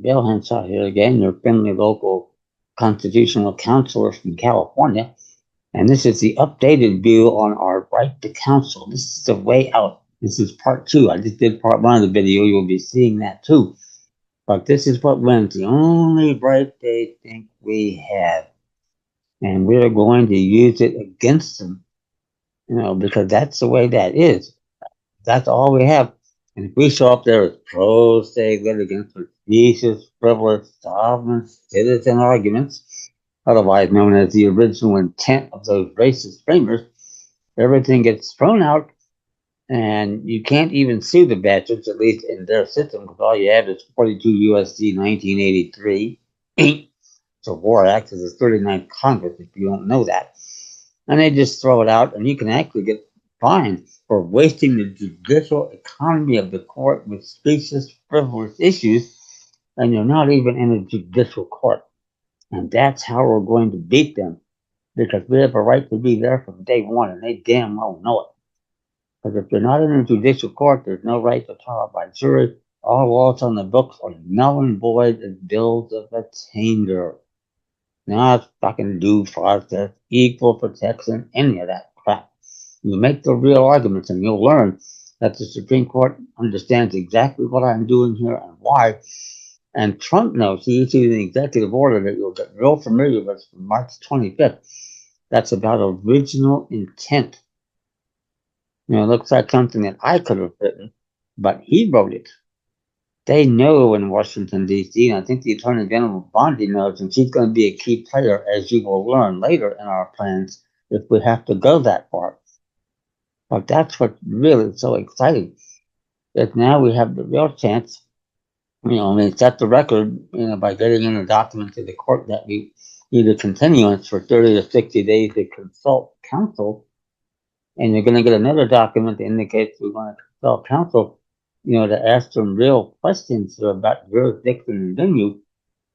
Bill Henshaw here again, your friendly local constitutional counselor from California. And this is the updated view on our right to counsel. This is the way out. This is part two. I just did part one of the video. You'll be seeing that too. But this is what wins. The only right they think we have. And we're going to use it against them, because that's the way that is. That's all we have. And if we show up there as pro se litigants with specious, frivolous, sovereign citizen arguments, otherwise known as the original intent of those racist framers, everything gets thrown out, and you can't even sue the bastards, at least in their system, because all you have is 42 U.S.C. 1983. It's a war act of the 39th Congress, if you don't know that. And they just throw it out, and you can actually get fined for wasting the judicial economy of the court with specious, frivolous issues, and you're not even in a judicial court. And that's how we're going to beat them, because we have a right to be there from day one, and they damn well know it. Because if you're not in a judicial court, there's no right to trial by jury. All laws on the books are null and void as bills of attainder. Not fucking due process, equal protection, any of that crap. You make the real arguments and you'll learn that the Supreme Court understands exactly what I'm doing here and why. And Trump knows. He issued an executive order that you'll get real familiar with from March 25th. That's about original intent. It looks like something that I could have written, but he wrote it. They know in Washington, D.C., and I think the Attorney General Bondi knows, and she's going to be a key player, as you will learn later in our plans, if we have to go that far. But that's what's really so exciting, that now we have the real chance, set the record, by getting in a document to the court that we need a continuance for 30 to 60 days to consult counsel, and you're going to get another document that indicates we want to consult counsel, to ask some real questions about jurisdiction and venue,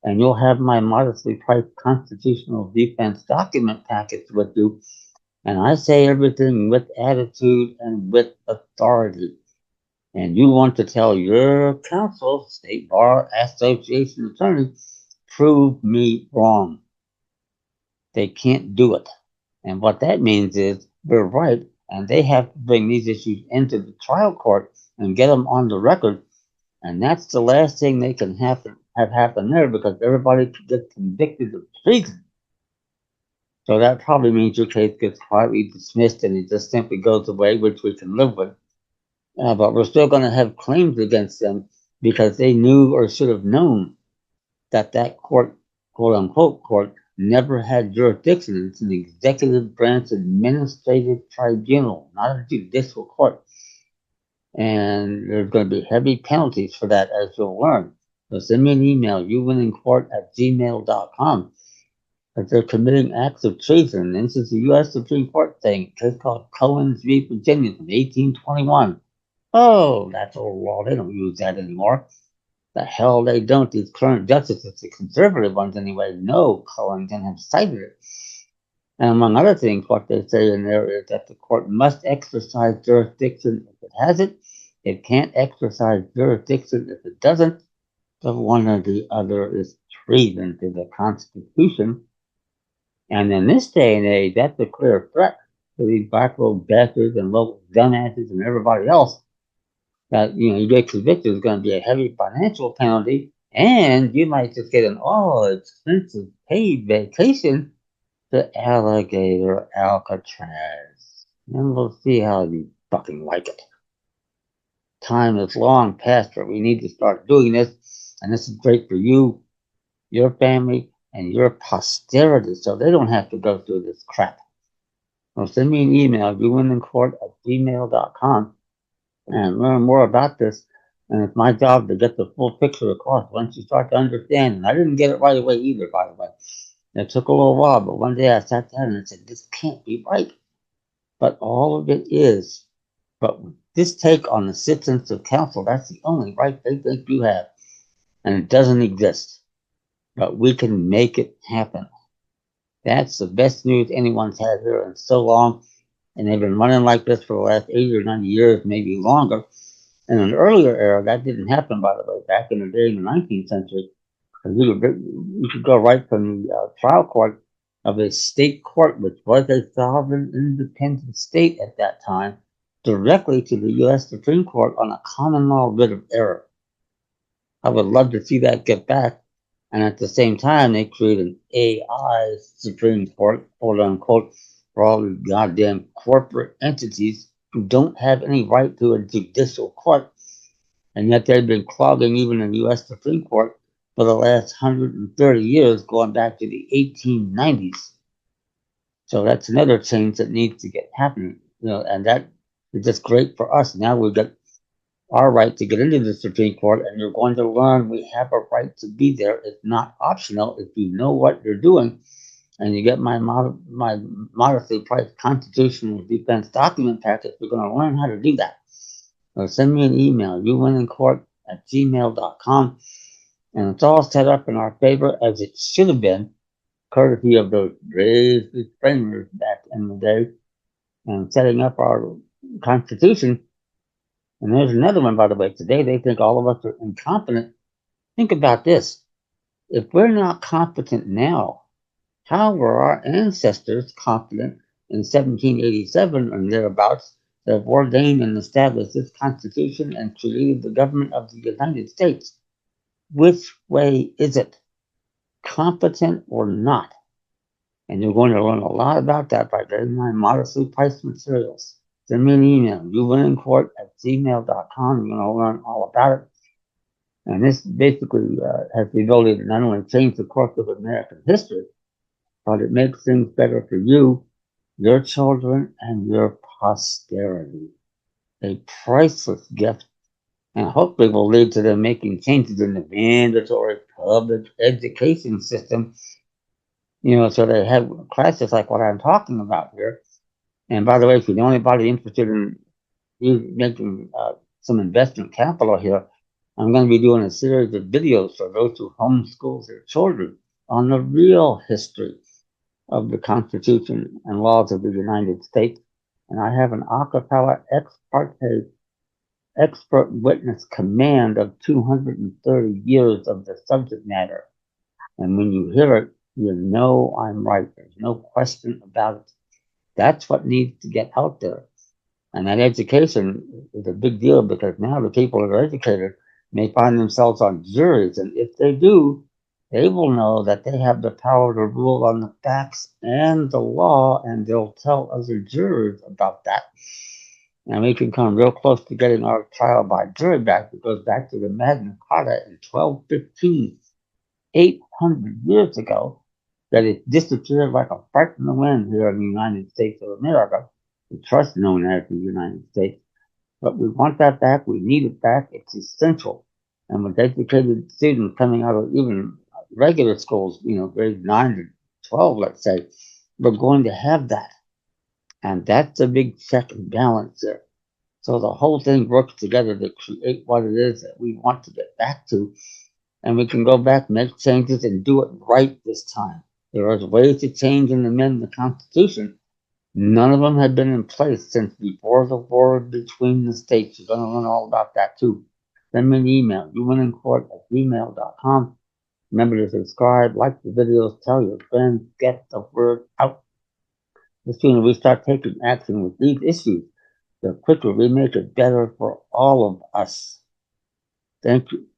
and you'll have my modestly priced constitutional defense document package with you. And I say everything with attitude and with authority. And you want to tell your counsel, State Bar Association attorney, prove me wrong. They can't do it. And what that means is we're right, and they have to bring these issues into the trial court and get them on the record. And that's the last thing they can have happen there, because everybody gets convicted of treason. So that probably means your case gets quietly dismissed and it just simply goes away, which we can live with. But we're still going to have claims against them because they knew or should have known that court, quote unquote court, never had jurisdiction. It's an executive branch administrative tribunal, not a judicial court. And there's going to be heavy penalties for that, as you'll learn. So send me an email, youwinnincourt@gmail.com. That they're committing acts of treason. And this is the U.S. Supreme Court thing, a case called Cohen's v. Virginia from 1821. Oh, that's old law. They don't use that anymore. The hell they don't. These current justices, the conservative ones anyway, know Cohen and have cited it. And among other things, what they say in there is that the court must exercise jurisdiction if it has it. It can't exercise jurisdiction if it doesn't. The one or the other is treason to the Constitution. And in this day and age, that's a clear threat to these black robe bastards and local dumbasses and everybody else. That, you get convicted is going to be a heavy financial penalty, and you might just get an all-expensive paid vacation to Alligator Alcatraz. And we'll see how you fucking like it. Time is long past where we need to start doing this, and this is great for you, your family, and your posterity, so they don't have to go through this crap. So send me an email, youwinnincourt@gmail.com, and learn more about this. And it's my job to get the full picture across once you start to understand. And I didn't get it right away either, by the way. It took a little while, but one day I sat down and said, this can't be right. But all of it is. But with this take on the citizens of counsel, that's the only right they think you have. And it doesn't exist. But we can make it happen. That's the best news anyone's had here in so long. And they've been running like this for the last 80 or 90 years, maybe longer. In an earlier era, that didn't happen, by the way. Back in the day in the 19th century, You could go right from the trial court of a state court, which was a sovereign independent state at that time, directly to the U.S. Supreme Court on a common law writ of error. I would love to see that get back. And at the same time, they create an AI Supreme Court, quote unquote, for all the goddamn corporate entities who don't have any right to a judicial court. And yet they've been clogging even the U.S. Supreme Court for the last 130 years, going back to the 1890s. So that's another change that needs to get happening. And that is just great for us. Now we've got our right to get into the Supreme Court, and you're going to learn we have a right to be there. It's not optional if you know what you're doing, and you get my modestly priced constitutional defense document package. You're going to learn how to do that. Or send me an email, youwinnincourt@gmail.com, and it's all set up in our favor as it should have been, courtesy of those brave framers back in the day, and setting up our Constitution. And there's another one, by the way. Today they think all of us are incompetent. Think about this. If we're not competent now, how were our ancestors competent in 1787 and thereabouts that have ordained and established this Constitution and created the government of the United States? Which way is it? Competent or not? And you're going to learn a lot about that by getting my modestly priced materials. Send me an email, youwinnincourt@gmail.com. You're going to learn all about it. And this basically has the ability to not only change the course of American history, but it makes things better for you, your children, and your posterity. A priceless gift, and hopefully will lead to them making changes in the mandatory public education system, so they have classes like what I'm talking about here. And by the way, if you know anybody interested in you making some investment capital here, I'm going to be doing a series of videos for those who homeschool their children on the real history of the Constitution and laws of the United States. And I have an a cappella ex parte expert witness command of 230 years of the subject matter. And when you hear it, you know I'm right. There's no question about it. That's what needs to get out there. And that education is a big deal because now the people that are educated may find themselves on juries. And if they do, they will know that they have the power to rule on the facts and the law, and they'll tell other jurors about that. And we can come real close to getting our trial by jury back. It goes back to the Magna Carta in 1215, 800 years ago, that it disappeared like a fart in the wind here in the United States of America. The trust known as the United States. But we want that back. We need it back. It's essential. And with educated students coming out of even regular schools, grades 9 to 12, let's say, we're going to have that. And that's a big check and balance there. So the whole thing works together to create what it is that we want to get back to. And we can go back, make changes, and do it right this time. There are ways to change and amend the Constitution. None of them had been in place since before the war between the states. You're going to learn all about that too. Send me an email, youwinnincourt@gmail.com. Remember to subscribe, like the videos, tell your friends, get the word out. The sooner we start taking action with these issues, the quicker we make it better for all of us. Thank you.